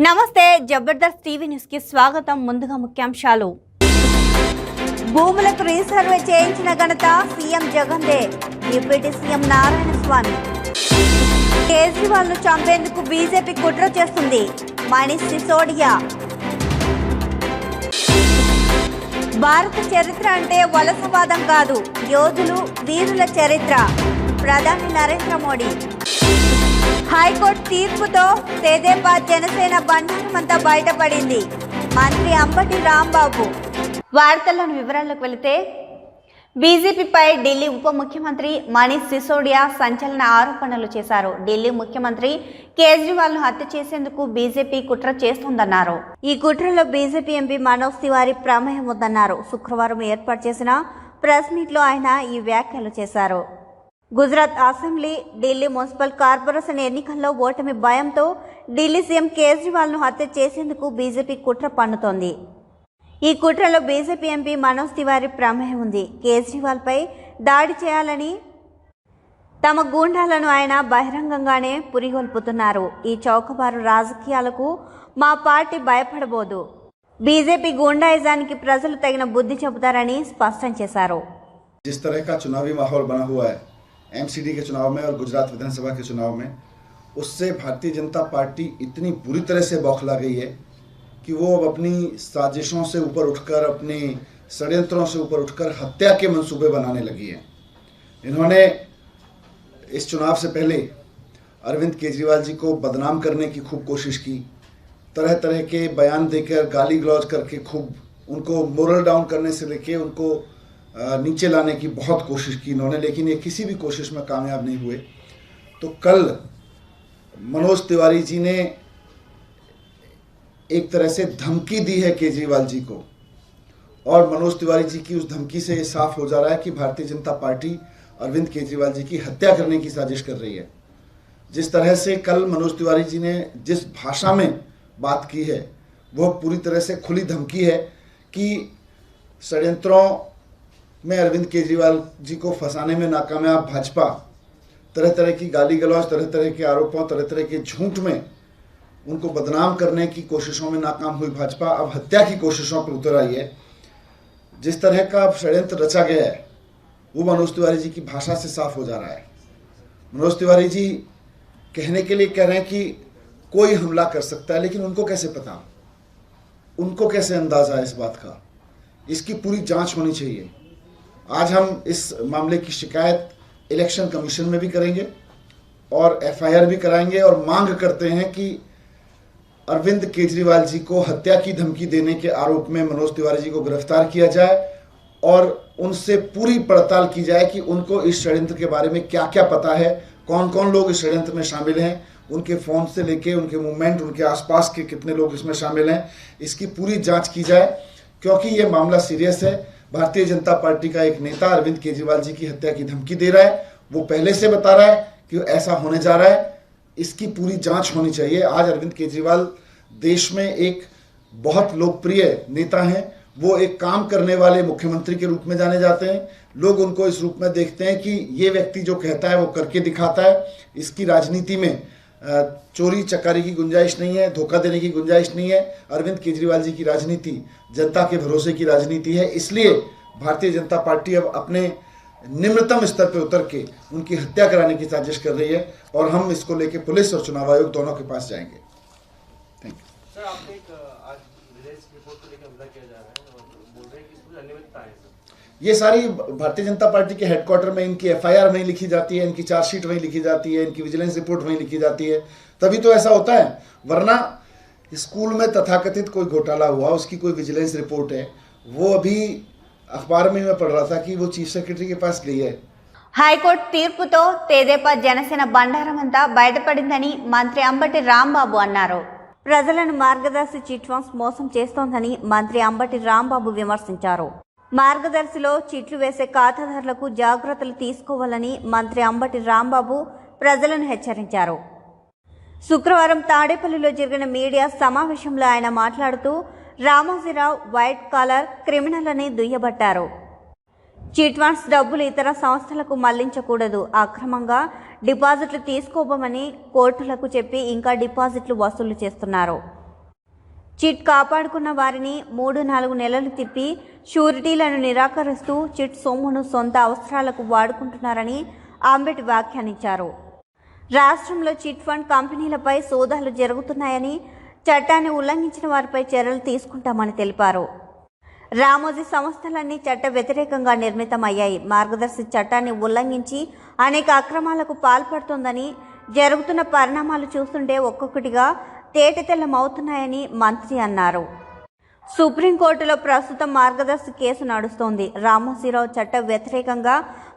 నమస్తే Jabardasth TV news కి స్వాగతం. ముందుగా ముఖ్యాంశాలు. భూములకు రీసర్వే చేయించిన ఘనత సీఎం జగన్దే. డిప్యూటీ సీఎం నారాయణ స్వామి. కేజ్రీవాల్ ను చంపేందుకు బీజేపీ కుట్ర చేస్తుంది. మనీష్ సిసోడియా. భారత చరిత్ర అంటే వలసవాదం కాదు, యోధులు వీరుల చరిత్ర. ప్రధాని నరేంద్ర మోడీ. హైకోర్టు తీర్పుతో తెదేపా జనసేన బండారమంతా బయటపడింది. మంత్రి అంబటి రాంబాబు. వార్తల్లోని వివరాలకు వెళితే, బీజేపీపై ఢిల్లీ ఉప ముఖ్యమంత్రి మనీష్ సిసోడియా సంచలన ఆరోపణలు చేశారు. ఢిల్లీ ముఖ్యమంత్రి కేజ్రీవాల్ ను హత్య చేసేందుకు బీజేపీ కుట్ర చేస్తోందన్నారు. ఈ కుట్రలో బీజేపీ ఎంపీ మనోజ్ తివారీ ప్రమేయం ఉందన్నారు. శుక్రవారం ఏర్పాటు చేసిన ప్రెస్ మీట్ లో ఆయన ఈ వ్యాఖ్యలు చేశారు. Gujarat assembly, Delhi municipal corporation ఎన్నికల్లో ఓటమి భయంతో ఢిల్లీ సీఎం కేజ్రీవాల్ ను హత్య చేసేందుకు బీజేపీ కుట్ర పన్నుతోంది. ఈ కుట్రలో బీజేపీ ఎంపీ మనోజ్ తివారీ ప్రమేయం ఉంది. కేజ్రీవాల్ పై దాడి చేయాలని తమ గూండాలను ఆయన బహిరంగంగానే పురిగొల్పుతున్నారు. ఈ చౌకబారు రాజకీయాలకు మా పార్టీ భయపడబోదు. బీజేపీ గూండాయిజానికి ప్రజలు తగిన బుద్ధి చెబుతారని స్పష్టం చేశారు. एमसीडी के चुनाव में और गुजरात विधानसभा के चुनाव में, उससे भारतीय जनता पार्टी इतनी बुरी तरह से बौखला गई है कि वो अब अपनी साजिशों से ऊपर उठकर, अपने षड्यंत्रों से ऊपर उठकर हत्या के मंसूबे बनाने लगी है। इन्होंने इस चुनाव से पहले अरविंद केजरीवाल जी को बदनाम करने की खूब कोशिश की, तरह तरह के बयान देकर, गाली गलौज करके खूब उनको मोरल डाउन करने से लेके उनको नीचे लाने की बहुत कोशिश की इन्होंने, लेकिन ये किसी भी कोशिश में कामयाब नहीं हुए। तो कल मनोज तिवारी जी ने एक तरह से धमकी दी है केजरीवाल जी को, और मनोज तिवारी जी की उस धमकी से ये साफ हो जा रहा है कि भारतीय जनता पार्टी अरविंद केजरीवाल जी की हत्या करने की साजिश कर रही है। जिस तरह से कल मनोज तिवारी जी ने जिस भाषा में बात की है, वह पूरी तरह से खुली धमकी है कि षड्यंत्रों में अरविंद केजरीवाल जी को फंसाने में नाकामयाब भाजपा तरह तरह की गाली गलौज, तरह तरह के आरोपों, तरह तरह के झूठ में उनको बदनाम करने की कोशिशों में नाकाम हुई भाजपा अब हत्या की कोशिशों पर उतर आई है। जिस तरह का अब षड्यंत्र रचा गया है, वो मनोज तिवारी जी की भाषा से साफ हो जा रहा है। मनोज तिवारी जी कहने के लिए कह रहे हैं कि कोई हमला कर सकता है, लेकिन उनको कैसे पता, उनको कैसे अंदाजा है इस बात का? इसकी पूरी जांच होनी चाहिए। आज हम इस मामले की शिकायत इलेक्शन कमीशन में भी करेंगे और एफआईआर भी कराएंगे, और मांग करते हैं कि अरविंद केजरीवाल जी को हत्या की धमकी देने के आरोप में मनोज तिवारी जी को गिरफ्तार किया जाए और उनसे पूरी पड़ताल की जाए कि उनको इस षड्यंत्र के बारे में क्या क्या पता है, कौन कौन लोग इस षड्यंत्र में शामिल हैं, उनके फ़ोन से लेके उनके मूवमेंट, उनके आसपास के कितने लोग इसमें शामिल हैं, इसकी पूरी जाँच की जाए। क्योंकि ये मामला सीरियस है। भारतीय जनता पार्टी का एक नेता अरविंद केजरीवाल जी की हत्या की धमकी दे रहा है, वो पहले से बता रहा है कि ऐसा होने जा रहा है। इसकी पूरी जांच होनी चाहिए। आज अरविंद केजरीवाल देश में एक बहुत लोकप्रिय नेता हैं, वो एक काम करने वाले मुख्यमंत्री के रूप में जाने जाते हैं। लोग उनको इस रूप में देखते हैं कि ये व्यक्ति जो कहता है वो करके दिखाता है। इसकी राजनीति में चोरी चकारी की गुंजाइश नहीं है, धोखा देने की गुंजाइश नहीं है। अरविंद केजरीवाल जी की राजनीति जनता के भरोसे की राजनीति है। इसलिए भारतीय जनता पार्टी अब अपने निम्नतम स्तर पर उतर के उनकी हत्या कराने की साजिश कर रही है, और हम इसको लेके पुलिस और चुनाव आयोग दोनों के पास जाएंगे। Thank you sir. आपने आज विदेश रिपोर्ट को लेकर हमला किया जा रहा है और बोल रहे हैं कि इसमें अनियमितता है। ये सारी भारतीय जनता पार्टी के हेडक्वार्टर में इनकी एफआईआर वहीं लिखी जाती है, इनकी चार्जशीट वहीं लिखी जाती है, इनकी विजिलेंस रिपोर्ट वहीं लिखी जाती है, तभी तो ऐसा होता है। वरना स्कूल में तथाकथित कोई घोटाला हुआ, उसकी कोई विजिलेंस रिपोर्ट है, वो अभी अखबार में मैं पढ़ रहा था कि वो चीफ सेक्रेटरी के पास गई है। హైకోర్టు తీర్పుతో తెదేపా జనసేన బండారమంతా బయటపడిందని మంత్రి అంబటి రాంబాబు అన్నారు. ప్రజలను మార్గదర్శి చిట్ ఫండ్స్ మోసం చేస్తోందని మంత్రి అంబటి రాంబాబు విమర్శించారు. మార్గదర్శిలో చిట్లు వేసే ఖాతాదారులకు జాగ్రత్తలు తీసుకోవాలని మంత్రి అంబటి రాంబాబు ప్రజలను హెచ్చరించారు. శుక్రవారం తాడేపల్లిలో జరిగిన మీడియా సమావేశంలో ఆయన మాట్లాడుతూ రామోజీరావు వైట్ కాలర్ క్రిమినల్ అని దుయ్యబట్టారు. చిట్ ఫండ్స్ డబ్బులు ఇతర సంస్థలకు మళ్లించకూడదు, అక్రమంగా డిపాజిట్లు తీసుకోబోమని కోర్టులకు చెప్పి ఇంకా డిపాజిట్లు వసూలు చేస్తున్నారు. చిట్ కాపాడుకున్న వారిని 3-4 నెలలు తిప్పి షూరిటీలను నిరాకరిస్తూ చిట్ సొమ్మును సొంత అవసరాలకు వాడుకుంటున్నారని అంబటి వ్యాఖ్యానించారు. రాష్ట్రంలో చిట్ ఫండ్ కంపెనీలపై సోదాలు జరుగుతున్నాయని, చట్టాన్ని ఉల్లంఘించిన వారిపై చర్యలు తీసుకుంటామని తెలిపారు. రామోజీ సంస్థలన్నీ చట్ట వ్యతిరేకంగా నిర్మితమయ్యాయి. మార్గదర్శి చట్టాన్ని ఉల్లంఘించి అనేక అక్రమాలకు పాల్పడుతోందని, జరుగుతున్న పరిణామాలు చూస్తుంటే ఒక్కొక్కటిగా తేటతెల్లమవుతున్నాయని మంత్రి అన్నారు. సుప్రీంకోర్టులో ప్రస్తుతం మార్గదర్శి కేసు నడుస్తోంది. రామోజీరావు చట్ట వ్యతిరేకంగా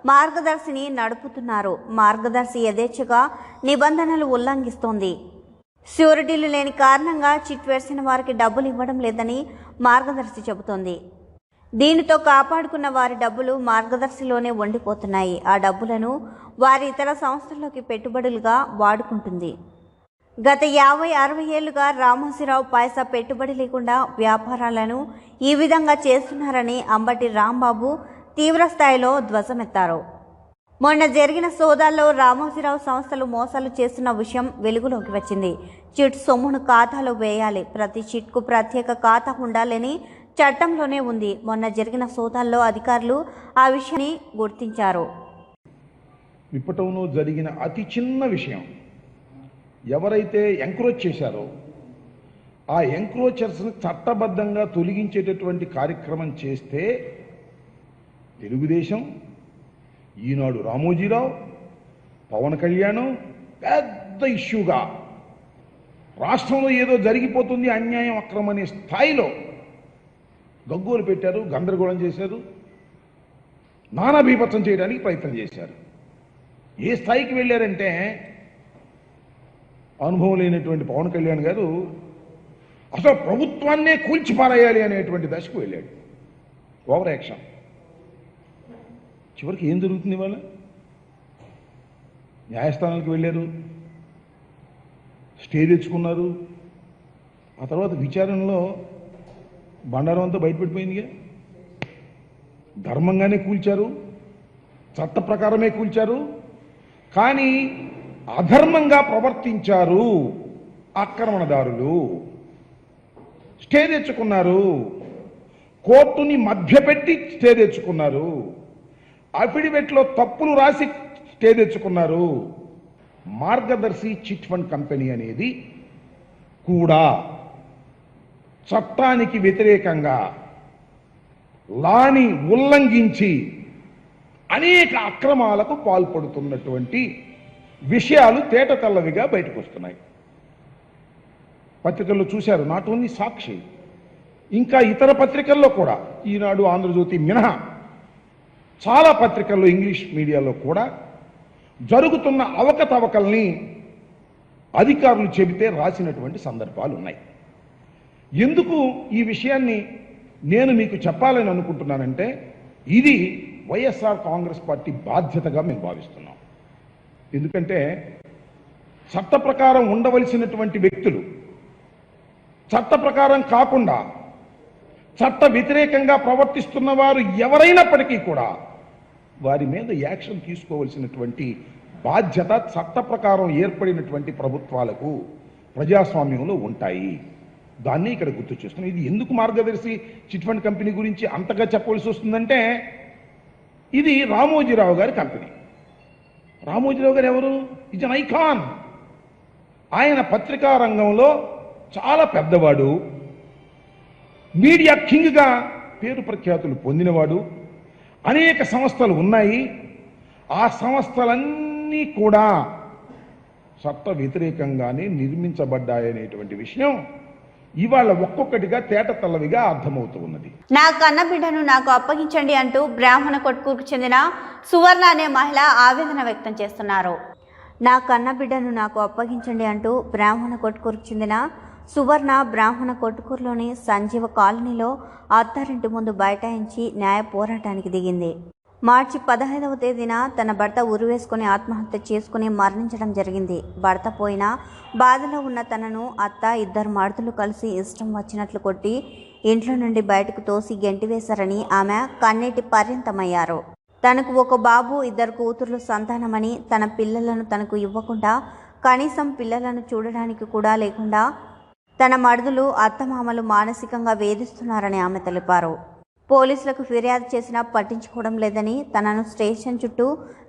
మార్గదర్శిని నడుపుతున్నారు. మార్గదర్శి యథేచ్ఛగా నిబంధనలు ఉల్లంఘిస్తోంది. ష్యూరిటీలు లేని కారణంగా చిట్ వేసిన వారికి డబ్బులు ఇవ్వడం లేదని మార్గదర్శి చెబుతోంది. దీనితో కాపాడుకున్న వారి డబ్బులు మార్గదర్శిలోనే ఉండిపోతున్నాయి. ఆ డబ్బులను వారి ఇతర సంస్థల్లోకి పెట్టుబడులుగా వాడుకుంటుంది. గత 50-60 ఏళ్లుగా రామోజీరావు పైసా పెట్టుబడి లేకుండా వ్యాపారాలను ఈ విధంగా చేస్తున్నారని అంబటి రాంబాబు తీవ్రస్థాయిలో ధ్వజమెత్తారు. మొన్న జరిగిన సోదాల్లో రామోజీరావు సంస్థలు మోసాలు చేస్తున్న విషయం వెలుగులోకి వచ్చింది. చిట్ సొమ్మును ఖాతాలో వేయాలి, ప్రతి చిట్కు ప్రత్యేక ఖాతా ఉండాలని చట్టంలోనే ఉంది. మొన్న జరిగిన సోదాల్లో అధికారులు ఆ విషయాన్ని గుర్తించారు. విప్పటంలో జరిగిన అతి చిన్న విషయం, ఎవరైతే ఎంక్రోచ్ చేశారో ఆ ఎంక్రోచర్స్ని చట్టబద్ధంగా తొలగించేటటువంటి కార్యక్రమం చేస్తే తెలుగుదేశం, ఈనాడు రామోజీరావు, పవన్ కళ్యాణ్ పెద్ద ఇష్యూగా రాష్ట్రంలో ఏదో జరిగిపోతుంది, అన్యాయం అక్రమం అనే స్థాయిలో గగ్గోలు పెట్టారు, గందరగోళం చేశారు, నానా బీభత్సం చేయడానికి ప్రయత్నం చేశారు. ఏ స్థాయికి వెళ్ళారంటే అనుభవం లేనటువంటి పవన్ కళ్యాణ్ గారు అసలు ప్రభుత్వాన్నే కూల్చిపారేయాలి అనేటువంటి దశకు వెళ్ళాడు. Over action. చివరికి ఏం జరుగుతుంది? ఇవాళ న్యాయస్థానాలకు వెళ్ళారు, స్టే తెచ్చుకున్నారు. ఆ తర్వాత విచారణలో బండారం అంతా బయటపెట్టిపోయిందిగా. ధర్మంగానే కూల్చారు, చట్ట ప్రకారమే కూల్చారు, కానీ అధర్మంగా ప్రవర్తించారు ఆక్రమణదారులు. స్టే తెచ్చుకున్నారు, కోర్టుని మధ్యపెట్టి స్టే తెచ్చుకున్నారు, అఫిడవిట్లో తప్పులు రాసి స్టే తెచ్చుకున్నారు. మార్గదర్శి చిట్ ఫండ్ కంపెనీ అనేది కూడా చట్టానికి వ్యతిరేకంగా లాని ఉల్లంఘించి అనేక అక్రమాలకు పాల్పడుతున్నటువంటి విషయాలు తేటతెల్లవిగా బయటకు వస్తున్నాయి. పత్రికల్లో చూశారు. నాట్ ఓన్లీ సాక్షి, ఇంకా ఇతర పత్రికల్లో కూడా, ఈనాడు, ఆంధ్రజ్యోతి మినహా చాలా పత్రికల్లో, ఇంగ్లీష్ మీడియాలో కూడా జరుగుతున్న అవకతవకల్ని అధికారులు చెబితే రాసినటువంటి సందర్భాలు ఉన్నాయి. ఎందుకు ఈ విషయాన్ని నేను మీకు చెప్పాలని అనుకుంటున్నానంటే, ఇది వైఎస్ఆర్ కాంగ్రెస్ పార్టీ బాధ్యతగా మేము భావిస్తున్నాం. ఎందుకంటే చట్ట ప్రకారం ఉండవలసినటువంటి వ్యక్తులు చట్ట ప్రకారం కాకుండా చట్ట వ్యతిరేకంగా ప్రవర్తిస్తున్న వారు ఎవరైనప్పటికీ కూడా వారి మీద యాక్షన్ తీసుకోవలసినటువంటి బాధ్యత చట్ట ప్రకారం ఏర్పడినటువంటి ప్రభుత్వాలకు ప్రజాస్వామ్యంలో ఉంటాయి. దాన్ని ఇక్కడ గుర్తు చేస్తున్నాం. ఇది ఎందుకు మార్గదర్శి చిట్ ఫండ్ కంపెనీ గురించి అంతగా చెప్పవలసి వస్తుందంటే, ఇది రామోజీరావు గారి కంపెనీ. రామోజీరావు గారు ఎవరు? Is an icon. ఆయన పత్రికా రంగంలో చాలా పెద్దవాడు, మీడియా కింగ్గా పేరు ప్రఖ్యాతులు పొందినవాడు. అనేక సంస్థలు ఉన్నాయి. ఆ సంస్థలన్నీ కూడా చట్ట వ్యతిరేకంగానే నిర్మించబడ్డాయనేటువంటి విషయం ఇవాళ ఒక్కొక్కటిగా తేటతెల్లవిగా అర్థమవుతూ ఉన్నది. నా కన్న బిడ్డను నాకు అప్పగించండి అంటూ బ్రాహ్మణ కొట్కూరుకు చెందిన సువర్ణ అనే మహిళ ఆవేదన వ్యక్తం చేస్తున్నారు. నా కన్న బిడ్డను నాకు అప్పగించండి అంటూ బ్రాహ్మణ కొట్కూరుకు చెందిన సువర్ణ బ్రాహ్మణ కొట్కూరులోని సంజీవ కాలనీలో అత్తారింటి ముందు బైఠాయించి న్యాయ పోరాటానికి దిగింది. మార్చి 15వ తేదీన తన భర్త ఉరివేసుకుని ఆత్మహత్య చేసుకుని మరణించడం జరిగింది. భర్త పోయినా బాధలో ఉన్న తనను అత్త, 2 మరుదులు కలిసి ఇష్టం వచ్చినట్లు కొట్టి ఇంట్లో నుండి బయటకు తోసి గెంటివేశారని ఆమె కన్నీటి పర్యంతమయ్యారు. తనకు 1 బాబు, 2 కూతుర్లు సంతానమని, తన పిల్లలను తనకు ఇవ్వకుండా కనీసం పిల్లలను చూడడానికి కూడా లేకుండా తన మడుదులు అత్తమామలు మానసికంగా వేధిస్తున్నారని ఆమె తెలిపారు. పోలీసులకు ఫిర్యాదు చేసినా పట్టించుకోవడం లేదని, తనను స్టేషన్ చుట్టూ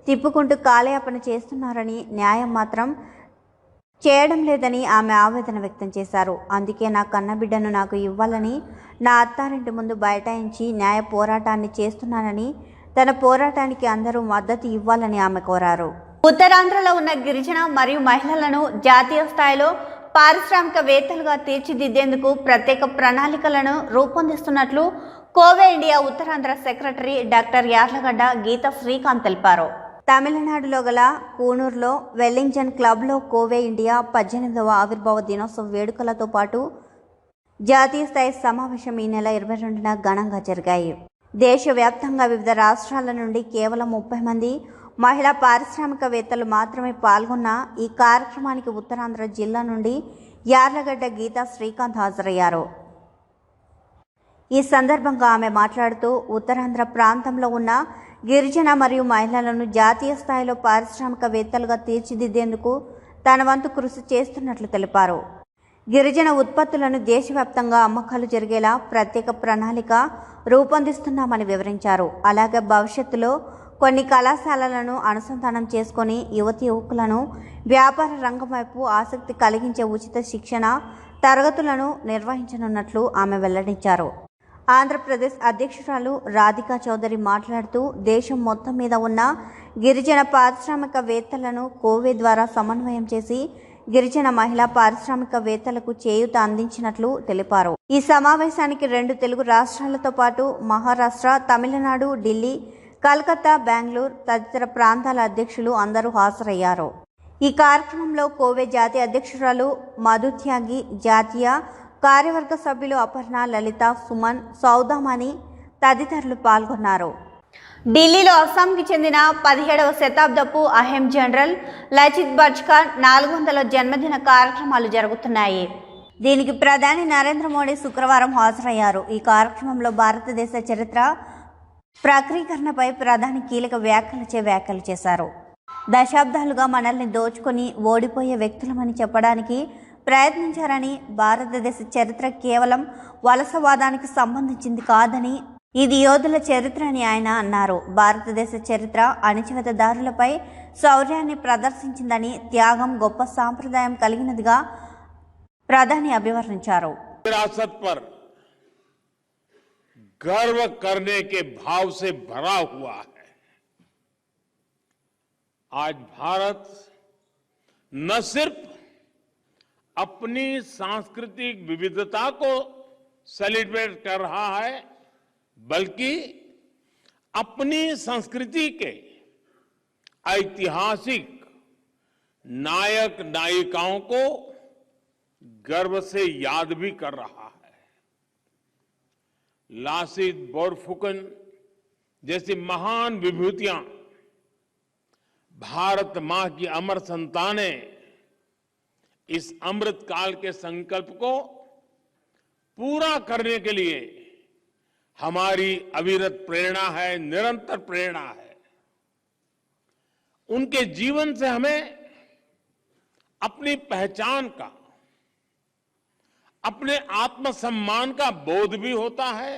తిప్పుకుంటూ కాలయాపన చేస్తున్నారని, న్యాయం మాత్రం చేయడం లేదని ఆమె ఆవేదన వ్యక్తం చేశారు. అందుకే నా కన్నబిడ్డను నాకు ఇవ్వాలని నా అత్తారింటి ముందు బైఠాయించి న్యాయ పోరాటాన్ని చేస్తున్నానని, తన పోరాటానికి అందరూ మద్దతు ఇవ్వాలని ఆమె కోరారు. ఉత్తరాంధ్రలో ఉన్న గిరిజన మరియు మహిళలను జాతీయ స్థాయిలో పారిశ్రామికవేత్తలుగా తీర్చిదిద్దేందుకు ప్రత్యేక ప్రణాళికలను రూపొందిస్తున్నట్లు కోవే India Uttarandhra secretary doctor Yarlagadda Geetha Srikanth తెలిపారు. తమిళనాడులో గల కూనూరులో వెల్లింగ్టన్ క్లబ్లో కోవే ఇండియా 18వ ఆవిర్భావ దినోత్సవ వేడుకలతో పాటు జాతీయ స్థాయి సమావేశం ఈ నెల 22న ఘనంగా జరిగాయి. దేశవ్యాప్తంగా వివిధ రాష్ట్రాల నుండి కేవలం 30 మంది మహిళా పారిశ్రామికవేత్తలు మాత్రమే పాల్గొన్న ఈ కార్యక్రమానికి ఉత్తరాంధ్ర జిల్లా నుండి యార్లగడ్డ గీతా శ్రీకాంత్ హాజరయ్యారు. ఈ సందర్భంగా ఆమె మాట్లాడుతూ ఉత్తరాంధ్ర ప్రాంతంలో ఉన్న గిరిజన మరియు మహిళలను జాతీయ స్థాయిలో పారిశ్రామికవేత్తలుగా తీర్చిదిద్దేందుకు తన వంతు కృషి చేస్తున్నట్లు తెలిపారు. గిరిజన ఉత్పత్తులను దేశవ్యాప్తంగా అమ్మకాలు జరిగేలా ప్రత్యేక ప్రణాళిక రూపొందిస్తున్నామని వివరించారు. అలాగే భవిష్యత్తులో కొన్ని కళాశాలలను అనుసంధానం చేసుకొని యువతి యువకులను వ్యాపార రంగం వైపు ఆసక్తి కలిగించే ఉచిత శిక్షణ తరగతులను నిర్వహించనున్నట్లు ఆమె వెల్లడించారు. ఆంధ్రప్రదేశ్ అధ్యక్షురాలు రాధికా చౌదరి మాట్లాడుతూ దేశం మొత్తం మీద ఉన్న గిరిజన పారిశ్రామికవేత్తలను కోవే ద్వారా సమన్వయం చేసి గిరిజన మహిళా పారిశ్రామికవేత్తలకు చేయూత అందించినట్లు తెలిపారు. ఈ సమావేశానికి 2 తెలుగు రాష్ట్రాలతో పాటు మహారాష్ట్ర, తమిళనాడు, ఢిల్లీ, కలకత్తా, బెంగళూరు తదితర ప్రాంతాల అధ్యక్షులు అందరూ హాజరయ్యారు. ఈ కార్యక్రమంలో కోవే జాతీయ అధ్యక్షురాలు మధుత్యాగి, జాతీయ కార్యవర్గ సభ్యులు అపర్ణ, లలిత, సుమన్, సౌదామణి తదితరులు పాల్గొన్నారు. ఢిల్లీలో అస్సాంకి చెందిన 17వ శతాబ్దపు అహెం జనరల్ లచిత్ బర్జ్కార్ 400వ జన్మదిన కార్యక్రమాలు జరుగుతున్నాయి. దీనికి ప్రధాని నరేంద్ర మోడీ శుక్రవారం హాజరయ్యారు. ఈ కార్యక్రమంలో భారతదేశ చరిత్ర ప్రక్రీకరణపై ప్రధాని కీలక వ్యాఖ్యలు చేశారు. దశాబ్దాలుగా మనల్ని దోచుకొని ఓడిపోయే వ్యక్తులమని చెప్పడానికి ప్రయత్నించారని, భారతదేశ చరిత్ర కేవలం వలసవాదానికి సంబంధించింది కాదని, ఇది యోధుల చరిత్ర అని ఆయన అన్నారు. భారతదేశ చరిత్ర అణచివేతదారులపై శౌర్యాన్ని ప్రదర్శించిందని, త్యాగం గొప్ప సాంప్రదాయం కలిగినదిగా ప్రధాని అభివర్ణించారు. गर्व करने के भाव से भरा हुआ है। आज भारत न सिर्फ अपनी सांस्कृतिक विविधता को सेलिब्रेट कर रहा है, बल्कि अपनी संस्कृति के ऐतिहासिक नायक नायिकाओं को गर्व से याद भी कर रहा है। लासित बोरफुकन जैसी महान विभूतियां भारत मां की अमर संतानें इस अमृत काल के संकल्प को पूरा करने के लिए हमारी अविरत प्रेरणा है, निरंतर प्रेरणा है। उनके जीवन से हमें अपनी पहचान का, अपने आत्मसम्मान का बोध भी होता है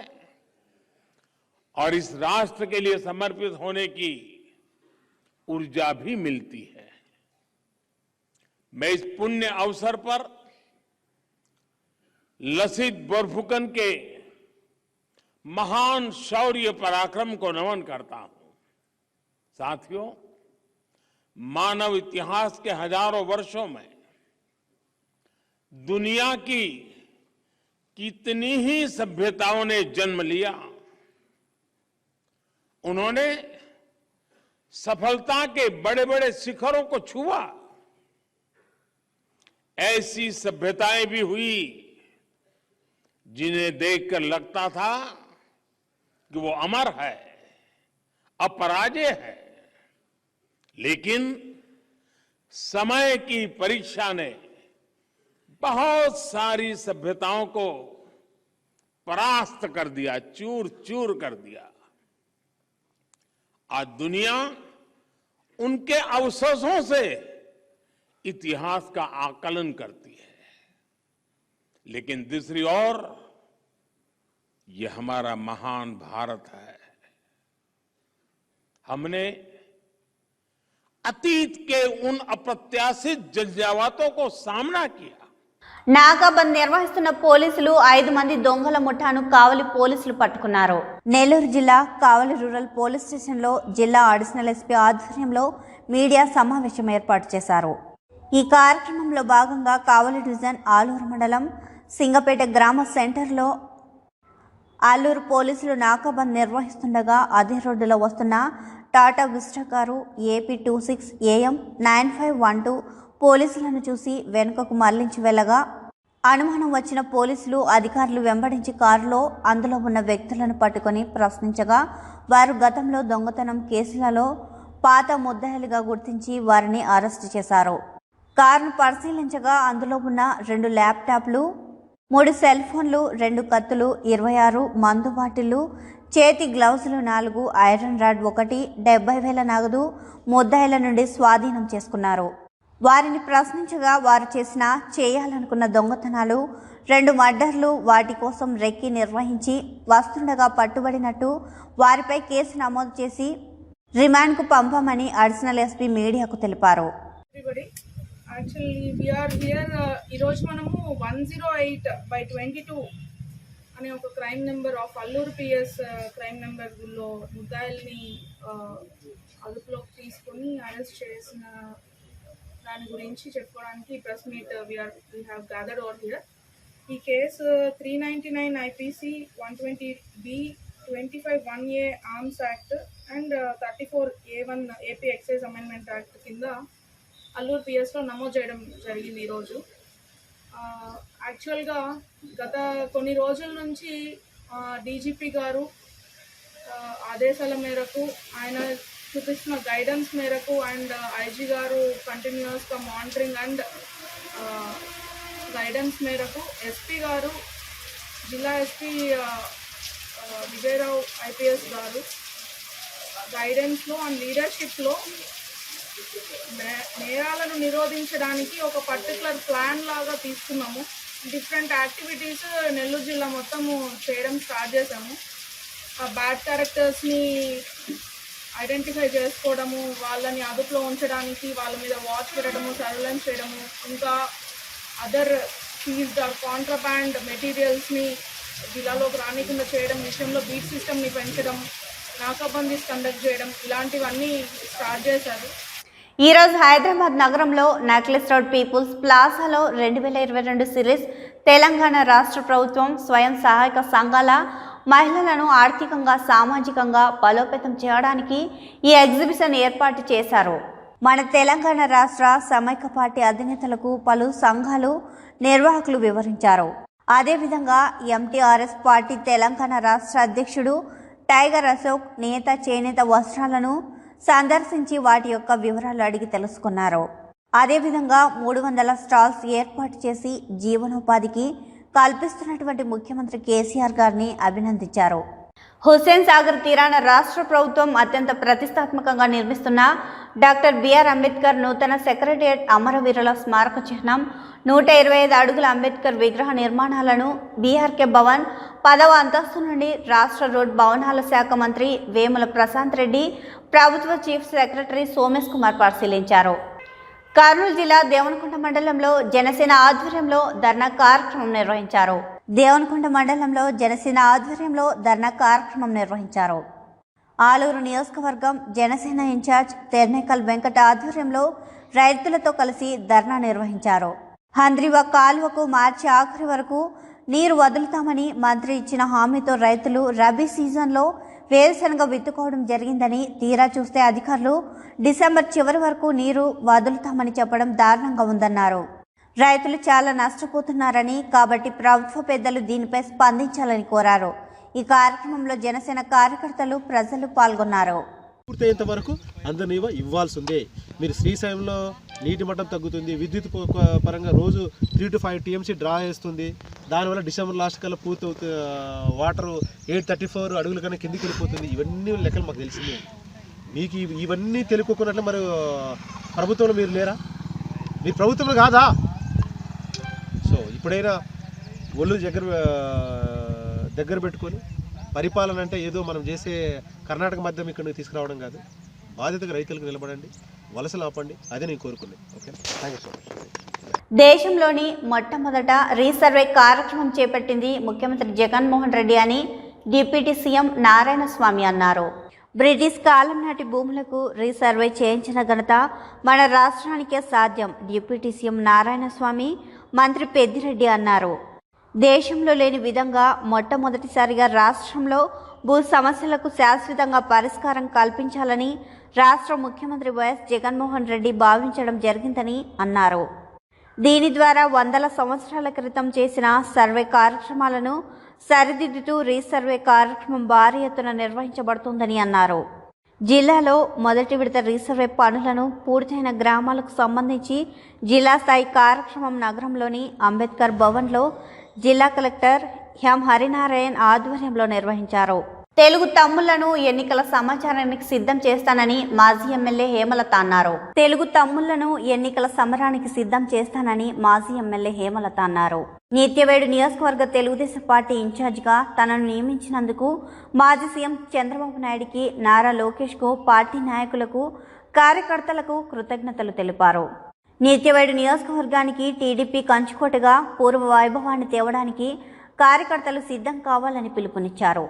और इस राष्ट्र के लिए समर्पित होने की ऊर्जा भी मिलती है। मैं इस पुण्य अवसर पर लसित बोरफुकन के महान शौर्य पराक्रम को नमन करता हूं। साथियों, मानव इतिहास के हजारों वर्षों में दुनिया की कितनी ही सभ्यताओं ने जन्म लिया, उन्होंने सफलता के बड़े बड़े शिखरों को छुआ। ऐसी सभ्यताएं भी हुई जिन्हें देखकर लगता था कि वो अमर है, अपराजेय है, लेकिन समय की परीक्षा ने बहुत सारी सभ्यताओं को परास्त कर दिया, चूर चूर कर दिया। आज दुनिया उनके अवशेषों से इतिहास का आकलन करती है। लेकिन दूसरी ओर ये हमारा महान भारत है। हमने अतीत के उन अप्रत्याशित जंजावातों को सामना किया। నాగాబంద్ నిర్వహిస్తున్న పోలీసులు 5 మంది దొంగల ముఠాను కావలి పోలీసులు పట్టుకున్నారు. నెల్లూరు జిల్లా కావలి రూరల్ పోలీస్ స్టేషన్లో జిల్లా అడిషనల్ ఎస్పీ ఆధ్వర్యంలో మీడియా సమావేశం ఏర్పాటు చేశారు. ఈ కార్యక్రమంలో భాగంగా కావలి డివిజన్ ఆలూరు మండలం సింగపేట గ్రామ సెంటర్లో ఆలూరు పోలీసులు నాకాబంద్ నిర్వహిస్తుండగా అదే రోడ్డులో వస్తున్న Tata vista car AP 26 AM 9512 పోలీసులను చూసి వెనుకకు మళ్లించి వెళ్ళగా అనుమానం వచ్చిన పోలీసులు అధికారులు వెంబడించి కారులో అందులో ఉన్న వ్యక్తులను పట్టుకొని ప్రశ్నించగా వారు గతంలో దొంగతనం కేసులలో పాత ముద్దాయిలుగా గుర్తించి వారిని అరెస్టు చేశారు. కారును పరిశీలించగా అందులో ఉన్న 2 ల్యాప్టాప్లు, 3 సెల్ ఫోన్లు, 2 కత్తులు, 26 మందు బాటిళ్లు, చేతి గ్లౌజులు 4, ఐరన్ రాడ్ 1, 70,000 నగదు ముద్దాయిల నుండి స్వాధీనం చేసుకున్నారు. వారిని ప్రశ్నించగా వారు చేయాలనుకున్న దొంగతనాలు, 2 మర్డర్లు, వాటి కోసం రెక్కి నిర్వహించి వస్తుండగా పట్టుబడినట్టు వారిపై కేసు నమోదు చేసి రిమాండ్కు పంపామని అడిషనల్ ఎస్పీ మీడియాకు తెలిపారు. యాక్చువల్లీ వీఆర్ హియర్ ఈరోజు మనము 108/22 అనే ఒక crime number of Alluru PS crime నెంబర్లో ముద్దాయిల్ని అదుపులోకి తీసుకొని అరెస్ట్ చేసిన దాని గురించి చెప్పుకోవడానికి press meet we have gathered over here. ఈ case 399 IPC 120B 25(1A) arms act and 34A1 AP excise amendment act కింద అల్లూరు పిఎస్లో నమోదు చేయడం జరిగింది ఈరోజు. యాక్చువల్గా గత కొన్ని రోజుల నుంచి డీజీపీ గారు ఆదేశాల మేరకు, ఆయన చూపిస్తున్న గైడెన్స్ మేరకు అండ్ ఐజీ గారు కంటిన్యూస్గా మానిటరింగ్ అండ్ గైడెన్స్ మేరకు ఎస్పీ గారు, జిల్లా ఎస్పీ విజయరావు IPS గారు గైడెన్స్లో అండ్ లీడర్షిప్లో నేరాలను నిరోధించడానికి ఒక పర్టికులర్ ప్లాన్ లాగా తీసుకున్నాము. డిఫరెంట్ యాక్టివిటీస్ నెల్లూరు జిల్లా మొత్తము చేయడం స్టార్ట్ చేసాము. బ్యాడ్ క్యారెక్టర్స్ని ఐడెంటిఫై చేసుకోవడము, వాళ్ళని అదుపులో ఉంచడానికి వాళ్ళ మీద వాచ్ పెట్టడము, సర్వేలెన్స్ చేయడము, ఇంకా అదర్ సీజ్డ్ కాంట్రాబ్యాండ్ మెటీరియల్స్ని జిల్లాలోకి రానికుండా చేయడం విషయంలో బీట్ సిస్టమ్ని పెంచడం, నాకాబందీస్ కండక్ట్ చేయడం, ఇలాంటివన్నీ స్టార్ట్ చేశారు. ఈరోజు హైదరాబాద్ నగరంలో నెక్లెస్ రోడ్ పీపుల్స్ ప్లాజాలో 2022 సిరీస్ తెలంగాణ రాష్ట్ర ప్రభుత్వం స్వయం సహాయక సంఘాల మహిళలను ఆర్థికంగా, సామాజికంగా బలోపేతం చేయడానికి ఈ ఎగ్జిబిషన్ ఏర్పాటు చేశారు. మన తెలంగాణ రాష్ట్ర సమైక్య పార్టీ అధినేతలకు పలు సంఘాలు నిర్వాహకులు వివరించారు. అదేవిధంగా MTRS పార్టీ తెలంగాణ రాష్ట్ర అధ్యక్షుడు టైగర్ అశోక్ నేత చేనేత వస్త్రాలను సందర్శించి వాటి యొక్క వివరాలు అడిగి తెలుసుకున్నారు. అదేవిధంగా 300 స్టాల్స్ ఏర్పాటు చేసి జీవనోపాధికి కల్పిస్తున్నటువంటి ముఖ్యమంత్రి కేసీఆర్ గారిని అభినందించారు. హుస్సేన్ సాగర్ తీరాన రాష్ట్ర ప్రభుత్వం అత్యంత ప్రతిష్టాత్మకంగా నిర్మిస్తున్న డాక్టర్ బిఆర్ అంబేద్కర్ నూతన సెక్రటేరియట్ అమరవీరుల స్మారక చిహ్నం 125 అడుగుల అంబేద్కర్ విగ్రహ నిర్మాణాలను బీఆర్కే భవన్ 10వ అంతస్తు నుండి రాష్ట్ర రోడ్ భవనాల శాఖ మంత్రి వేముల ప్రశాంత్ రెడ్డి, ప్రభుత్వ చీఫ్ సెక్రటరీ సోమేష్ కుమార్ పరిశీలించారు. కర్నూలు జిల్లా దేవనకొండ మండలంలో జనసేన ఆధ్వర్యంలో ధర్నా కార్యక్రమం నిర్వహించారు. దేవనకొండ మండలంలో జనసేన ఆధ్వర్యంలో ధర్నా కార్యక్రమం నిర్వహించారు. ఆలూరు నియోజకవర్గం జనసేన ఇన్ఛార్జ్ తెర్నేకల్ వెంకట ఆధ్వర్యంలో రైతులతో కలిసి ధర్నా నిర్వహించారు. హంద్రివా కాలువకు మార్చి ఆఖరి వరకు నీరు వదులుతామని మంత్రి ఇచ్చిన హామీతో రైతులు రబీ సీజన్లో వేరుశనగ విత్తుకోవడం జరిగిందని, తీరా చూస్తే అధికారులు డిసెంబర్ చివరి వరకు నీరు వదులుతామని చెప్పడం దారుణంగా ఉందన్నారు. రైతులు చాలా నష్టపోతున్నారని, కాబట్టి ప్రభుత్వ పెద్దలు దీనిపై స్పందించాలని కోరారు. ఈ కార్యక్రమంలో జనసేన కార్యకర్తలు, ప్రజలు పాల్గొన్నారు. పూర్తయ్యేంత వరకు అందరినీ ఇవ్వాల్సిందే. మీరు శ్రీశైలంలో నీటి మట్టం తగ్గుతుంది, విద్యుత్ పరంగా రోజు 3 to 5 TMC డ్రా చేస్తుంది. దానివల్ల డిసెంబర్ లాస్ట్ కల్లా పూర్తి వాటర్ 834 అడుగుల కన్నా కిందికి వెళ్ళిపోతుంది. ఇవన్నీ లెక్కలు మాకు తెలిసిందే. మీకు ఇవన్నీ తెలుసుకోకున్నట్లు మరి ప్రభుత్వంలో మీరు లేరా? మీరు ప్రభుత్వంలో కాదా? సో ఇప్పుడైనా ఒళ్ళు దగ్గర పెట్టుకొని పరిపాలన అంటే ఏదో మనం చేసే కర్ణాటక మధ్యం ఇక్కడికి తీసుకురావడం కాదు. బాధ్యతగా రైతులకు నిలబడండి, వలసలు ఆపండి, అదే నేను కోరుకున్నాను. Okay, thank you so much. దేశంలోని మొట్టమొదట రీసర్వే కార్యక్రమం చేపట్టింది ముఖ్యమంత్రి జగన్మోహన్ రెడ్డి అని డిప్యూటీ సీఎం నారాయణ స్వామి అన్నారు. బ్రిటిష్ కాలం నాటి భూములకు రీసర్వే చేయించిన ఘనత మన రాష్ట్రానికే సాధ్యం డిప్యూటీ సీఎం నారాయణ స్వామి, మంత్రి పెద్దిరెడ్డి అన్నారు. దేశంలో లేని విధంగా మొట్టమొదటిసారిగా రాష్ట్రంలో భూ సమస్యలకు శాశ్వతంగా పరిష్కారం కల్పించాలని రాష్ట్ర ముఖ్యమంత్రి వైఎస్ జగన్మోహన్ రెడ్డి భావించడం జరిగిందని అన్నారు. దీని ద్వారా వందల సంవత్సరాల క్రితం చేసిన సర్వే కార్యక్రమాలను సరిదిద్దుతూ రీసర్వే కార్యక్రమం భారీ ఎత్తున నిర్వహించబడుతుందని అన్నారు. జిల్లాలో మొదటి విడత రీసర్వే పనులను పూర్తయిన గ్రామాలకు సంబంధించి జిల్లా స్థాయి కార్యక్రమం నగరంలోని అంబేద్కర్ భవన్లో జిల్లా కలెక్టర్ ఎం హరినారాయణ్ ఆధ్వర్యంలో నిర్వహించారు. తెలుగు తమ్ముళ్లను ఎన్నికల సమాచారానికి సిద్ధం చేస్తానని మాజీ ఎమ్మెల్యే హేమలత అన్నారు. తెలుగు తమ్ముళ్లను ఎన్నికల సమరానికి సిద్ధం చేస్తానని మాజీ ఎమ్మెల్యే హేమలత అన్నారు. నిత్యవేడు నియోజకవర్గ తెలుగుదేశం పార్టీ ఇన్ఛార్జిగా తనను నియమించినందుకు మాజీ సీఎం చంద్రబాబు నాయుడికి, నారా లోకేష్కు, పార్టీ నాయకులకు, కార్యకర్తలకు కృతజ్ఞతలు తెలిపారు. నిత్యవేడు నియోజకవర్గానికి టీడీపీ కంచుకోటగా పూర్వ వైభవాన్ని తేవడానికి కార్యకర్తలు సిద్ధం కావాలని పిలుపునిచ్చారు.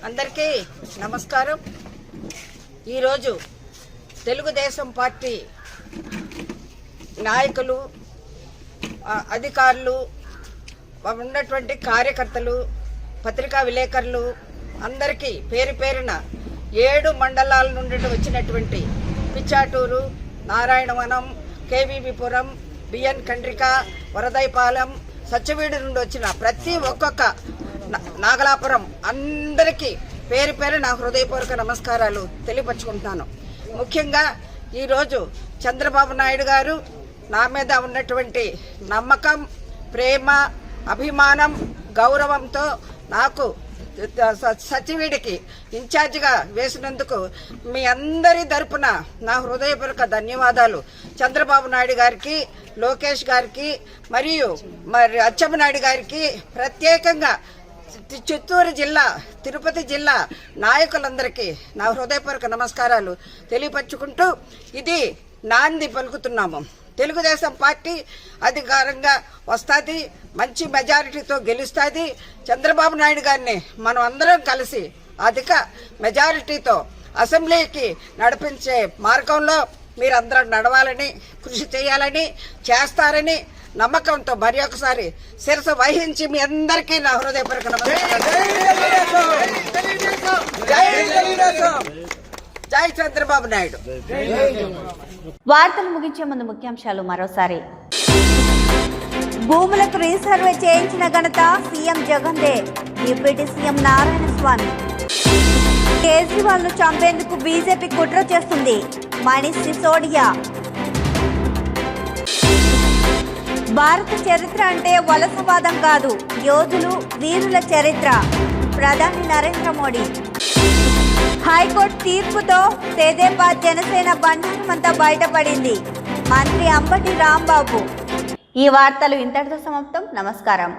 అందరికీ నమస్కారం. ఈరోజు తెలుగుదేశం పార్టీ నాయకులు, అధికారులు, ఉన్నటువంటి కార్యకర్తలు, పత్రికా విలేకరులు అందరికీ పేరు పేరున 7 మండలాల నుండి వచ్చినటువంటి పిచ్చాటూరు, నారాయణవనం, కేవీబీపురం, బిఎన్ కండ్రిక, వరదైపాలెం, సత్యవీడు నుండి వచ్చిన ప్రతి ఒక్కొక్క నాగలాపురం అందరికీ పేరు పేరు నా హృదయపూర్వక నమస్కారాలు తెలియపరుచుకుంటున్నాను. ముఖ్యంగా ఈరోజు చంద్రబాబు నాయుడు గారు నా మీద ఉన్నటువంటి నమ్మకం, ప్రేమ, అభిమానం, గౌరవంతో నాకు సచివుడికి ఇన్ఛార్జిగా వేసినందుకు మీ అందరి తరపున నా హృదయపూర్వక ధన్యవాదాలు. చంద్రబాబు నాయుడు గారికి, లోకేష్ గారికి మరియు అచ్చెన్నాయుడు గారికి ప్రత్యేకంగా చిత్తూరు జిల్లా, తిరుపతి జిల్లా నాయకులందరికీ నా హృదయపూర్వక నమస్కారాలు తెలియపరుచుకుంటూ ఇది నాంది పలుకుతున్నాము. తెలుగుదేశం పార్టీ అధికారంగా వస్తుంది, మంచి మెజారిటీతో గెలుస్తుంది. చంద్రబాబు నాయుడు గారిని మనం అందరం కలిసి అధిక మెజారిటీతో అసెంబ్లీకి నడిపించే మార్గంలో మీరందరూ నడవాలని, కృషి చేయాలని, చేస్తారని నమ్మకంతో మరి ఒకసారి శిరస వహించి మీ అందరికీ నా హృదయపూర్వక జై చంద్రబాబు నాయుడు. వార్తలు ముగించే ముందు ముఖ్యాంశాలు మరోసారి. భూములకు రీసర్వే చేయించిన ఘనత సీఎం జగన్దే, డిప్యూటీ సీఎం నారాయణ స్వామి. కేజ్రీవాల్ ను చంపేందుకు బీజేపీ కుట్ర చేస్తుంది, మనీష్ సిసోడియా. భారత చరిత్ర అంటే వలసవాదం కాదు, యోధులు, వీరుల చరిత్ర. ప్రధాని నరేంద్ర మోడీ. హైకోర్టు తీర్పుతో తెదేపా జనసేన బండారమంతా బయటపడింది, మంత్రి అంబటి రాంబాబు. ఈ వార్తలు ఇంతటితో సమాప్తం. నమస్కారం.